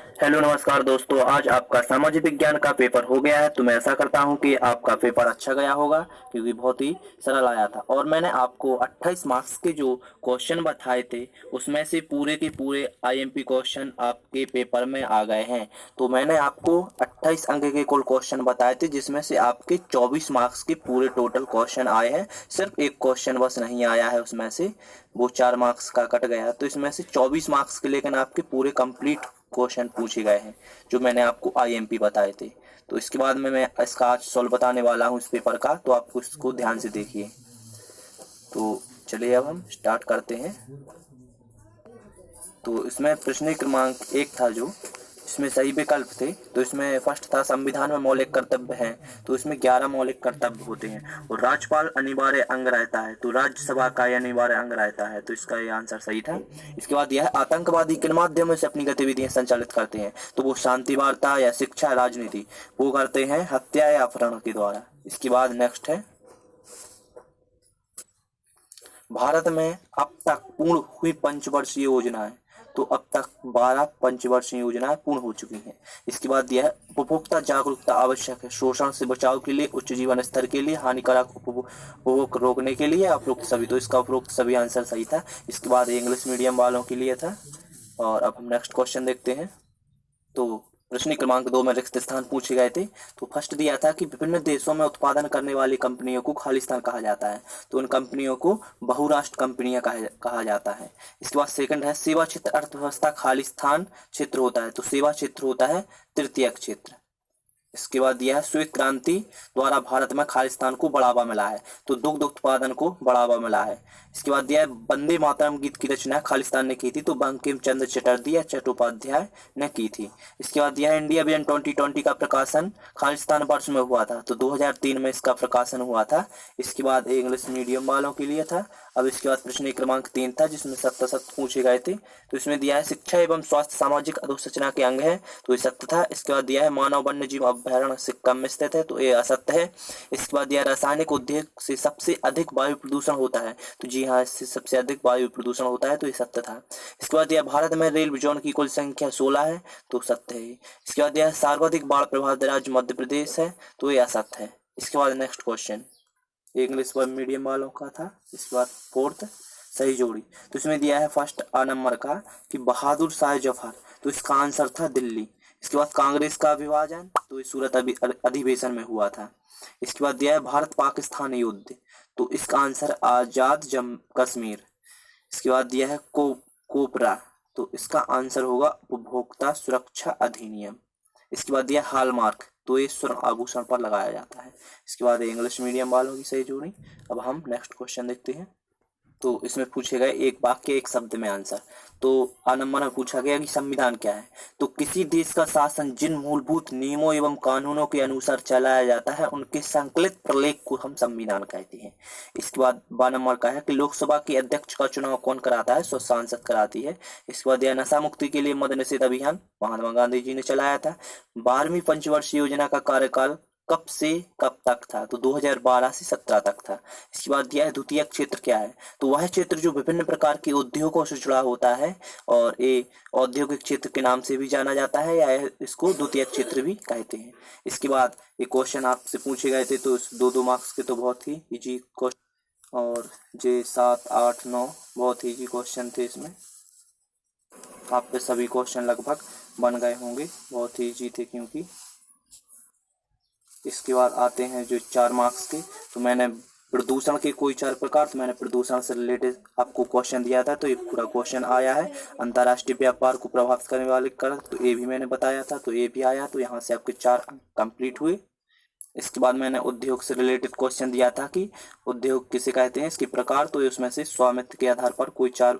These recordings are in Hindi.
हेलो नमस्कार दोस्तों। आज आपका सामाजिक विज्ञान का पेपर हो गया है, तो मैं ऐसा करता हूं कि आपका पेपर अच्छा गया होगा क्योंकि बहुत ही सरल आया था। और मैंने आपको 28 मार्क्स के जो क्वेश्चन बताए थे उसमें से पूरे के पूरे आईएमपी क्वेश्चन आपके पेपर में आ गए हैं। तो मैंने आपको 28 अंक के कुल क्वेश्चन बताए थे जिसमें से आपके 24 मार्क्स के पूरे टोटल क्वेश्चन आए हैं। सिर्फ एक क्वेश्चन बस नहीं आया है, उसमें से वो 4 मार्क्स का कट गया, तो इसमें से 24 मार्क्स के लेकिन आपके पूरे कंप्लीट क्वेश्चन पूछे गए हैं जो मैंने आपको आईएमपी बताए थे। तो इसके बाद में मैं इसका आज सॉल्व बताने वाला हूँ इस पेपर का, तो आप इसको ध्यान से देखिए। तो चलिए अब हम स्टार्ट करते हैं। तो इसमें प्रश्न क्रमांक 1 था जो इसमें सही विकल्प थे। तो इसमें फर्स्ट था संविधान में मौलिक कर्तव्य हैं, तो इसमें 11 मौलिक कर्तव्य होते हैं। और राज्यपाल अनिवार्य अंग रहता है, तो राज्यसभा का अनिवार्य अंग रहता है, तो इसका ये आंसर सही था। इसके बाद यह आतंकवादी किन माध्यमों से अपनी गतिविधियां संचालित करते हैं, तो वो शांति वार्ता या शिक्षा राजनीति वो करते हैं हत्या या अपहरण के द्वारा। इसके बाद नेक्स्ट है भारत में अब तक पूर्ण हुई पंचवर्षीय योजनाएं, तो अब तक 12 पंचवर्षीय योजनाएं पूर्ण हो चुकी हैं। इसके बाद यह उपभोक्ता जागरूकता आवश्यक है शोषण से बचाव के लिए, उच्च जीवन स्तर के लिए, हानिकारक उपभोग रोकने के लिए, उपरोक्त सभी। तो इसका उपरोक्त सभी आंसर सही था। इसके बाद इंग्लिश मीडियम वालों के लिए था। और अब हम नेक्स्ट क्वेश्चन देखते हैं। तो प्रश्न क्रमांक 2 में रिक्त स्थान पूछे गए थे। तो फर्स्ट दिया था कि विभिन्न देशों में उत्पादन करने वाली कंपनियों को खालिस्तान कहा जाता है, तो उन कंपनियों को बहुराष्ट्र कंपनियां कहा जाता है। इसके बाद सेकंड है सेवा क्षेत्र अर्थव्यवस्था खालिस्तान क्षेत्र होता है, तो सेवा क्षेत्र होता है तृतीयक क्षेत्र। इसके बाद दिया है श्वेत क्रांति द्वारा भारत में खालिस्तान को बढ़ावा मिला है, तो दुग्ध उत्पादन को बढ़ावा मिला है। इसके बाद दिया है वंदे मातरम गीत की रचना खालिस्तान ने की थी, तो बंकिम चंद्र चटर्जी या चट्टोपाध्याय ने की थी। इसके बाद दिया है इंडिया विजन 2020 का प्रकाशन खालिस्तान वर्ष में हुआ था, तो 2003 में इसका प्रकाशन हुआ था। इसके बाद इंग्लिश मीडियम वालों के लिए था। अब इसके बाद प्रश्न क्रमांक 3 था जिसमें 7 पूछे गए थे। तो इसमें दिया है शिक्षा एवं स्वास्थ्य सामाजिक अधोसंरचना के अंग है, तो ये सत्य था। इसके बाद दिया है मानव वन्य जीव अभ्यारण्य सिक्किम में स्थित है, तो ये असत्य है। इसके बाद दिया रासायनिक उद्योग से सबसे अधिक वायु प्रदूषण होता है, तो जी हाँ, इससे सबसे अधिक वायु प्रदूषण होता है, तो ये सत्य था। इसके बाद दिया भारत में रेल जोन की कुल संख्या 16 है, तो सत्य है। इसके बाद दिया सर्वाधिक बाढ़ प्रभावित राज्य मध्य प्रदेश है, तो ये असत्य है। इसके बाद नेक्स्ट क्वेश्चन इंग्लिश मीडियम वालों का था। इसके बाद फोर्थ सही जोड़ी, तो इसमें दिया है फर्स्ट आ नंबर का कि बहादुर शाह जफर, तो इसका आंसर था दिल्ली। इसके बाद कांग्रेस का विभाजन, तो ये सूरत अधिवेशन में हुआ था। इसके बाद दिया है भारत पाकिस्तान युद्ध, तो इसका आंसर आजाद जम्मू कश्मीर। इसके बाद दिया है कोपरा, तो इसका आंसर होगा उपभोक्ता सुरक्षा अधिनियम। इसके बाद दिया हॉलमार्क, तो ये स्वर्ण आभूषण पर लगाया जाता है। इसके बाद इंग्लिश मीडियम वालों की सही जोड़ी। अब हम नेक्स्ट क्वेश्चन देखते हैं। तो इसमें पूछे गए एक वाक्य एक शब्द में आंसर। तो आ नंबर में पूछा गया कि संविधान क्या है, तो किसी देश का शासन जिन मूलभूत नियमों एवं कानूनों के अनुसार चलाया जाता है उनके संकलित प्रलेख को हम संविधान कहते हैं। इसके बाद बा नंबर का है कि लोकसभा के अध्यक्ष का चुनाव कौन कराता है, सो सांसद कराती है। इसके बाद यह नशा मुक्ति के लिए मद्य निषेध अभियान महात्मा गांधी जी ने चलाया था। 12वीं पंचवर्षीय योजना का कार्यकाल कब से कब तक था, तो 2012 से 17 तक था। इसके बाद दिया है द्वितीय क्षेत्र क्या है, तो वह क्षेत्र जो विभिन्न प्रकार के उद्योगों से जुड़ा होता है और ये औद्योगिक क्षेत्र के नाम से भी जाना जाता है, या इसको द्वितीय क्षेत्र भी कहते हैं। इसके बाद ये क्वेश्चन आपसे पूछे गए थे, तो 2-2 मार्क्स के, तो बहुत ही इजी क्वेश्चन, और जे 7, 8, 9 बहुत ही इजी क्वेश्चन थे। इसमें आप पे सभी क्वेश्चन लगभग बन गए होंगे, बहुत ही इजी थे क्योंकि। इसके बाद आते हैं जो 4 मार्क्स के, तो मैंने प्रदूषण के कोई 4 प्रकार, तो मैंने प्रदूषण से रिलेटेड आपको क्वेश्चन दिया था, तो ये पूरा क्वेश्चन आया है। अंतर्राष्ट्रीय व्यापार को प्रभावित करने वाले कारक, तो ये भी मैंने बताया था, तो ये भी आया, तो यहाँ से आपके 4 अंक कंप्लीट हुए। इसके बाद मैंने उद्योग से रिलेटेड क्वेश्चन दिया था कि उद्योग किसे कहते हैं, इसके प्रकार, तो उसमें से स्वामित्व के आधार पर कोई 4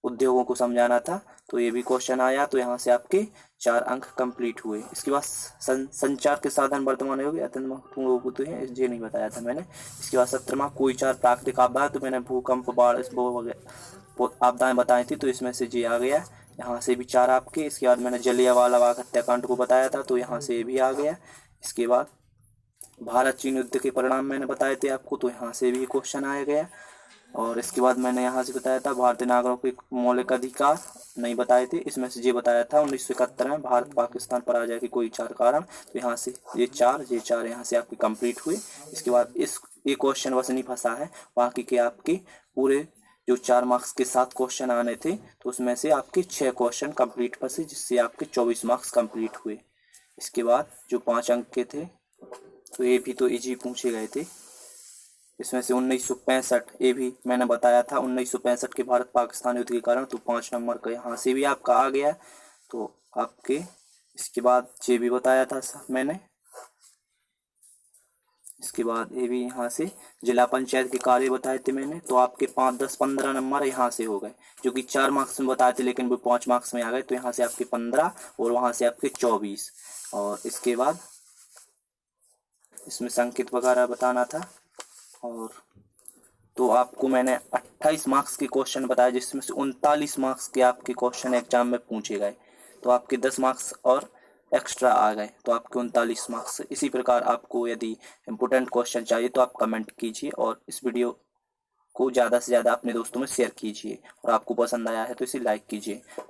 उद्योगों को समझाना था, तो ये भी क्वेश्चन आया, तो यहाँ से आपके 4 अंक कंप्लीट हुए। इसके बाद संचार के साधन वर्तमान युग अत्यंत महत्वपूर्ण होते हैं, ये नहीं बताया था मैंने। इसके बाद 17वां कोई 4 प्राकृतिक आपदा, तो मैंने भूकंप बाढ़ वगैरह आपदाएं बताई थी, तो इसमें से जी आ गया, यहाँ से भी 4 आपके। इसके बाद मैंने जलियांवाला बाग हत्याकांड को बताया था, तो यहाँ से भी आ गया। इसके बाद भारत चीन युद्ध के परिणाम मैंने बताए थे आपको, तो यहाँ से भी क्वेश्चन आया गया। और इसके बाद मैंने यहाँ से बताया था भारतीय नागरिकों के मौलिक अधिकार नहीं बताए थे, इसमें से ये बताया था 1971 में भारत पाकिस्तान पर आ जाए कोई 4 कारण। तो यहाँ से ये चार यहाँ से आपके कंप्लीट हुए। इसके बाद इस एक क्वेश्चन बस नहीं फंसा है, बाकी के आपके पूरे जो 4 मार्क्स के 7 क्वेश्चन आने थे तो उसमें से आपके 6 क्वेश्चन कंप्लीट फंसे, जिससे आपके 24 मार्क्स कंप्लीट हुए। इसके बाद जो 5 अंक के थे तो ये भी तो इजी पूछे गए थे। इसमें से 1965 ये भी मैंने बताया था 1965 के भारत पाकिस्तान युद्ध के कारण, तो 5 नंबर का यहाँ से भी आपका आ गया। तो आपके इसके बाद ये भी बताया था मैंने। इसके बाद ये भी यहाँ से जिला पंचायत के कार्य बताए थे मैंने, तो आपके 5, 10, 15 नंबर यहाँ से हो गए, जो कि 4 मार्क्स में बताए थे लेकिन वो 5 मार्क्स में आ गए। तो यहाँ से आपके 15 और वहाँ से आपके 24। और इसके बाद इसमें संकेत वगैरह बताना था। और तो आपको मैंने 28 मार्क्स के क्वेश्चन बताए, जिसमें से 39 मार्क्स के आपके क्वेश्चन एग्जाम में पूछे गए। तो आपके 10 मार्क्स और एक्स्ट्रा आ गए, तो आपके 39 मार्क्स। इसी प्रकार आपको यदि इम्पोर्टेंट क्वेश्चन चाहिए तो आप कमेंट कीजिए और इस वीडियो को ज़्यादा से ज़्यादा अपने दोस्तों में शेयर कीजिए, और आपको पसंद आया है तो इसे लाइक कीजिए।